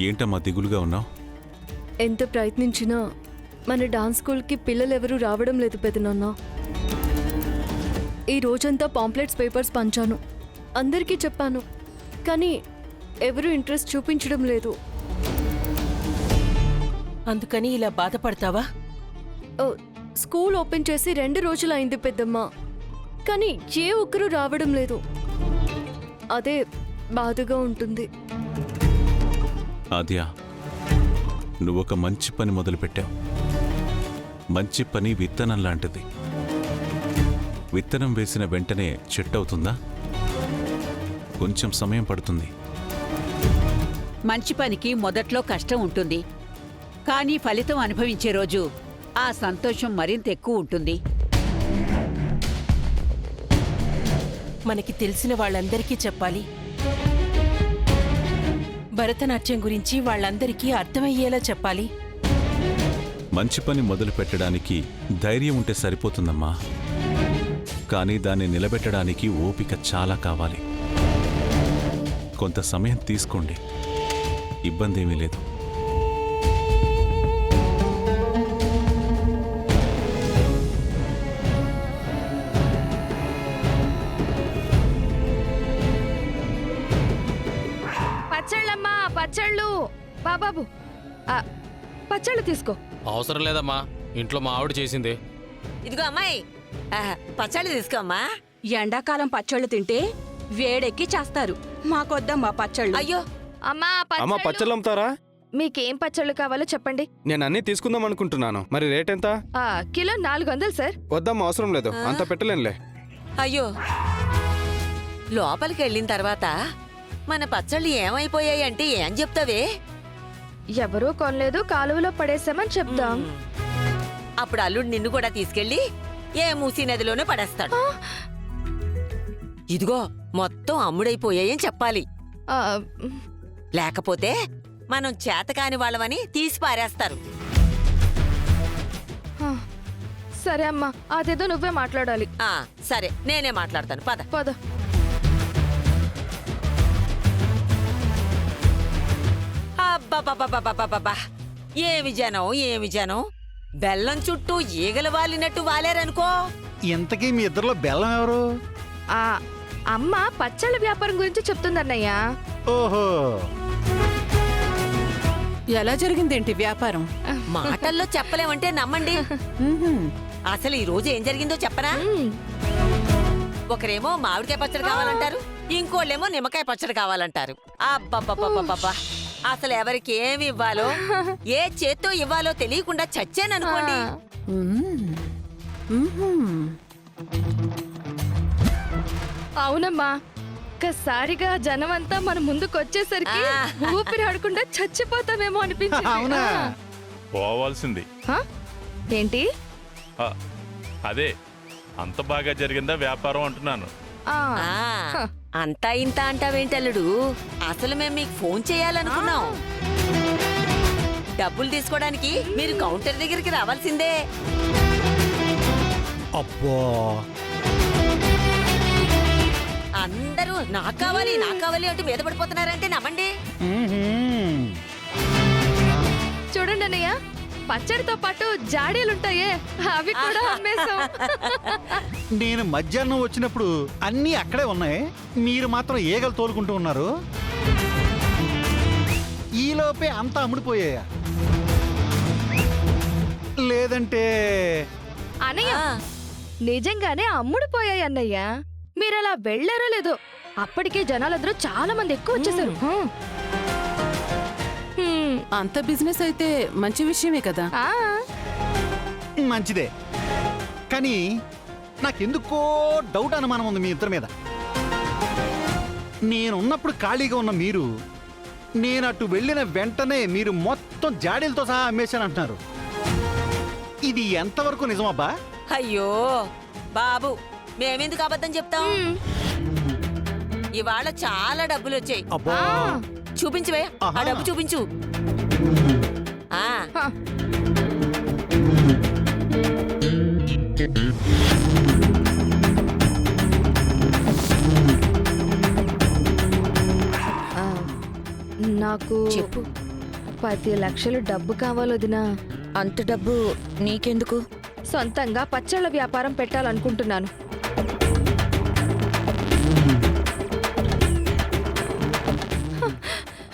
ఏంటమ్మా దిగులుగా ఉన్నావు? ఎంత ప్రయత్నించినా మన డాన్స్ స్కూల్కి పిల్లలెవరూ రావడం లేదు పెదనాన్న. ఈ రోజంతా పాంప్లెట్స్ పేపర్స్ పంచాను, అందరికీ చెప్పాను, కానీ ఎవరూ ఇంట్రెస్ట్ చూపించడం లేదు. అందుకని ఇలా బాధపడతావా? ఓ, స్కూల్ ఓపెన్ చేసి 2 రోజులు అయింది పెద్దమ్మ, కానీ ఏ ఒక్కరూ రావడం లేదు. అదే బాధగా ఉంటుంది. ఆద్య, నువ్వొక మంచి పని మొదలుపెట్టావు. మంచి పని విత్తనం లాంటిది. విత్తనం వేసిన వెంటనే చెట్టు అవుతుందా? కొంచెం సమయం పడుతుంది. మంచి పనికి మొదట్లో కష్టం ఉంటుంది, కానీ ఫలితం అనుభవించే రోజు ఆ సంతోషం మరింత ఎక్కువ ఉంటుంది. మనకి తెలిసిన వాళ్ళందరికీ చెప్పాలి. భరతనాట్యం గురించి వాళ్ళందరికీ అర్థమయ్యేలా చెప్పాలి. మంచి పని మొదలు పెట్టడానికి ధైర్యం ఉంటే సరిపోతుందమ్మా, కానీ దాన్ని నిలబెట్టడానికి ఓపిక చాలా కావాలి. కొంత సమయం తీసుకోండి, ఇబ్బంది ఏమీ లేదు. పచ్చళ్ళమ్మా, పచ్చళ్ళు. బాబాబు, పచ్చళ్ళు తీసుకో. అవసరం లేదమ్మా, ఇంట్లో మా ఆవిడ చేసింది. ఇదిగో అమ్మాయి, పచ్చళ్ళు తీసుకో అమ్మా. ఎండాకాలం పచ్చళ్ళు తింటే వేడెక్కి చేస్తారు. మాకొద్దమ్మా పచ్చళ్ళు. అయ్యో అమ్మా అమ్మ, పచ్చళ్ళు అమ్ముతారా? మీకేం పచ్చళ్ళు కావాలో చెప్పండి. నేను అన్ని తీసుకుందాం అనుకుంటున్నాను. మరి రేట్ ఎంత? Kilo 400 sir. వద్దమ్మా, అవసరం లేదు, అంత పెట్టలేనులే. అయ్యో, లోపలికి వెళ్ళిన తర్వాత మన పచ్చళ్ళు ఏమైపోయాయి అంటే ఏం చెప్తావే? ఎవరూ కొనలేదు, కాలువలో పడేసామని చెప్దాం. అప్పుడు అల్లుడు నిన్ను కూడా తీసుకెళ్లి ఏ మూసీ నదిలోనే పడేస్తాడు. ఇదిగో మొత్తం అమ్ముడైపోయాయని చెప్పాలి. ఆ, లేకపోతే మనం చేతకాని వాళ్ళమని తీసి పారేస్తారు. సరే అమ్మా, అదేదో నువ్వే మాట్లాడాలి. సరే, నేనే మాట్లాడతాను, పద. పద. అబ్బబ్బబ్బబ్బబ్బబ్బబ్బా, ఏమి జనం, ఏమి జనం. బెల్లం చుట్టూ ఈగలు వాలినట్టు వాలేరనుకో. ఇంతకీ మీ ఇద్దరిలో బెల్లం ఎవరు? అమ్మ పచ్చళ్ళ వ్యాపారం గురించి చెప్తుందన్నయ్య. ఓహో, ఎలా జరిగిందేంటి వ్యాపారం? మాటల్లో చెప్పలేమంటే నమ్మండి. అసలు ఈ రోజు ఏం జరిగిందో చెప్పనా? ఒకరేమో మామిడికాయ పచ్చడి కావాలంటారు, ఇంకోళ్ళేమో నిమ్మకాయ పచ్చడి కావాలంటారు. అబ్బబ్బబ్బబ్బబ్బా, అసలు ఎవరికి ఏమి ఇవ్వాలో, ఏ చేత్తో ఇవ్వాలో తెలియకుండా చచ్చాననుకోండి. అవునమ్మా, ఒక్కసారిగా జనమంతా మన ముందుకు వచ్చేసరికి ఊపిరి ఆడకుండా చచ్చిపోతామేమో అనిపించింది. అవునా? పోవాల్సింది. ఏంటి? అదే, అంత బాగా జరిగిందా వ్యాపారం అంటున్నాను. అంతా ఇంత అంటావేంటల్లుడు? అసలు మేము మీకు ఫోన్ చేయాలనుకున్నాం. డబ్బులు తీసుకోవడానికి మీరు కౌంటర్ దగ్గరికి రావాల్సిందే. అబ్బో, అందరూ నాకు కావాలి అంటూ మీద పడిపోతున్నారంటే నమ్మండి. చూడండి అన్నయ్య, పచ్చడితో పాటు జాడీలుంటాయే, అవి కూడా అమ్మేశాం. నేను మధ్యాహ్నం వచ్చినప్పుడు అన్నీ అక్కడే ఉన్నాయి, మీరు మాత్రం ఈగలు తోలుకుంటూ ఉన్నారు. ఈలోపే అంతా అమ్ముడిపోయాయా? లేదంటే అన్నయ్య, నిజంగానే అమ్ముడుపోయాయి అన్నయ్య. మీరలా వెళ్ళారో లేదో, అప్పటికే జనాలందరూ చాలా మంది ఎక్కువ వచ్చేసారు. అంత బిజినెస్ అయితే మంచి విషయమే కదా. మంచిదే, కానీ నాకెందుకో డౌట్, అనుమానం ఉంది మీ ఇద్దరి మీద. నేనున్నప్పుడు ఖాళీగా ఉన్న మీరు, నేను అటు వెళ్ళిన వెంటనే మీరు మొత్తం జాడీలతో సహా అమ్మేశానంటున్నారు. ఇది ఎంతవరకు నిజమబ్బా? అయ్యో బాబు, మేమెందుకు అబద్ధం చెప్తాం? ఇవాళ చాలా డబ్బులు వచ్చాయి. అబ్బా, చూపించవే, ఆ డబ్బు చూపించు. నాకు చెప్పు 10 లక్షలు డబ్బు కావాలొదినా. అంత డబ్బు నీకెందుకు? సొంతంగా పచ్చళ్ళ వ్యాపారం పెట్టాలనుకుంటున్నాను.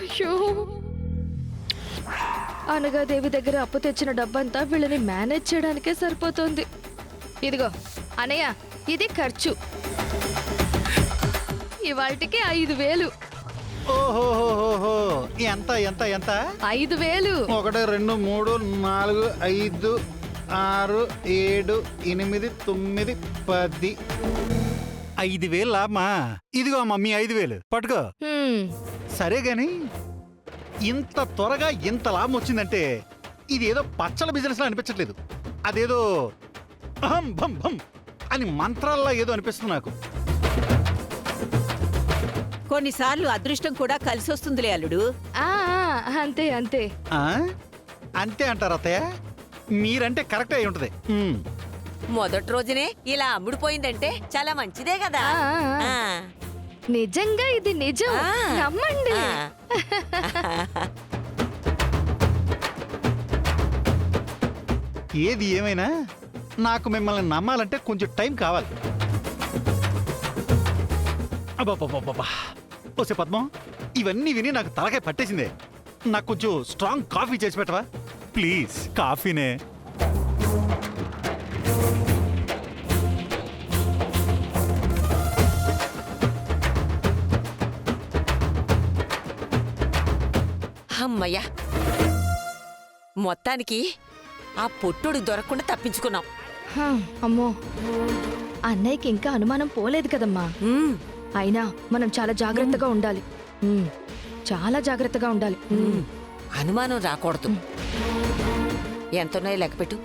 అయ్యో, అనగాదేవి దగ్గర అప్పు తెచ్చిన డబ్బంతా వీళ్ళని మేనేజ్ చేయడానికే సరిపోతుంది. ఇదిగో అనయ్య, ఇది ఖర్చు. ఇవాళకి 5,000. ఓహోహోహో, ఎంత ఎంత ఎంత? 5,000. 1 2 3 4 5 6 7 8 9 10. 5,000 లాభమా? ఇదిగో అమ్మా మీ 5,000 పట్టుకో. హ్మ్. సరే గాని ఇంత త్వరగా ఇంత లాభం వచ్చిందంటే ఇది ఏదో పచ్చల బిజినెస్ లా అనిపించట్లేదు. అదేదో అహం భం భం అని మంత్రాల్లా ఏదో అనిపిస్తుంది నాకు. కొన్నిసార్లు అదృష్టం కూడా కలిసొస్తుందిలే అల్లుడు. ఆ, అంతే అంతే. ఆ? అంతే అంటారు అత్తయ్య? మీరంటే కరెక్ట్ అయి ఉంటది. మొదటి రోజునే ఇలా అమ్ముడుపోయిందంటే చాలా మంచిదే కదా. ఆ. నిజంగా ఇది నిజం, ఆ. నమ్మండి. ఏది ఏమైనా నాకు మిమ్మల్ని నమ్మాలంటే కొంచెం టైం కావాలి. అబ్బబ్బబ్బబ్బా, ఓసే పద్మం, ఇవన్నీ విని నాకు తలకాయ పట్టేసిందే. నాకు కొంచెం స్ట్రాంగ్ కాఫీ చేసి పెట్టవా ప్లీజ్? కాఫీనే. అమ్మయ్యా, మొత్తానికి ఆ పొట్టుడు దొరకకుండా తప్పించుకున్నాం. హ, అమ్మో, అన్నయ్యకి ఇంకా అనుమానం పోలేదు కదమ్మా. ఉమ్, అయినా మనం చాలా జాగ్రత్తగా ఉండాలి. చాలా జాగ్రత్తగా ఉండాలి. అనుమానం రాకూడదు. ఎంతున్నాయో లెక్కపెట్టు.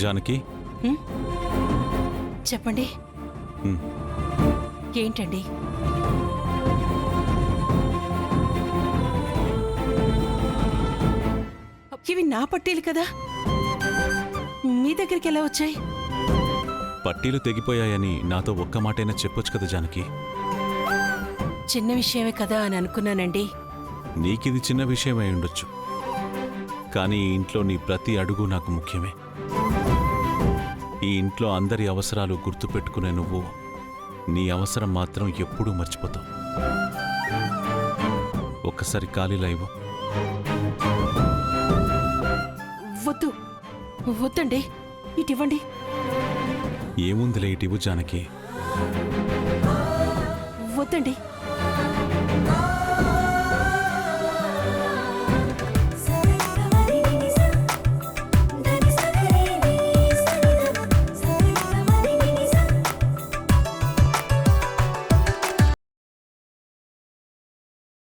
జానకి, చెప్పండి. ఉమ్, ఏంటండి? ఇవి నా పట్టీలు కదా, మీ దగ్గరికి ఎలా వచ్చాయి? పట్టీలు తెగిపోయాయని నాతో ఒక్క మాటైనా చెప్పొచ్చు కదా జానకి. చిన్న విషయమే కదా అని అనుకున్నానండి. నీకిది చిన్న విషయమై ఉండొచ్చు, కానీ ఈ ఇంట్లో నీ ప్రతి అడుగు నాకు ముఖ్యమే. ఈ ఇంట్లో అందరి అవసరాలు గుర్తుపెట్టుకునే నువ్వు నీ అవసరం మాత్రం ఎప్పుడూ మర్చిపోతావు. ఒక్కసారి ఖాళీలా ఇవ్వు. వద్దు, వద్దండి, ఇటివ్వండి. ఏముందిలే ఇటివ్వు జానకి. వద్దండి,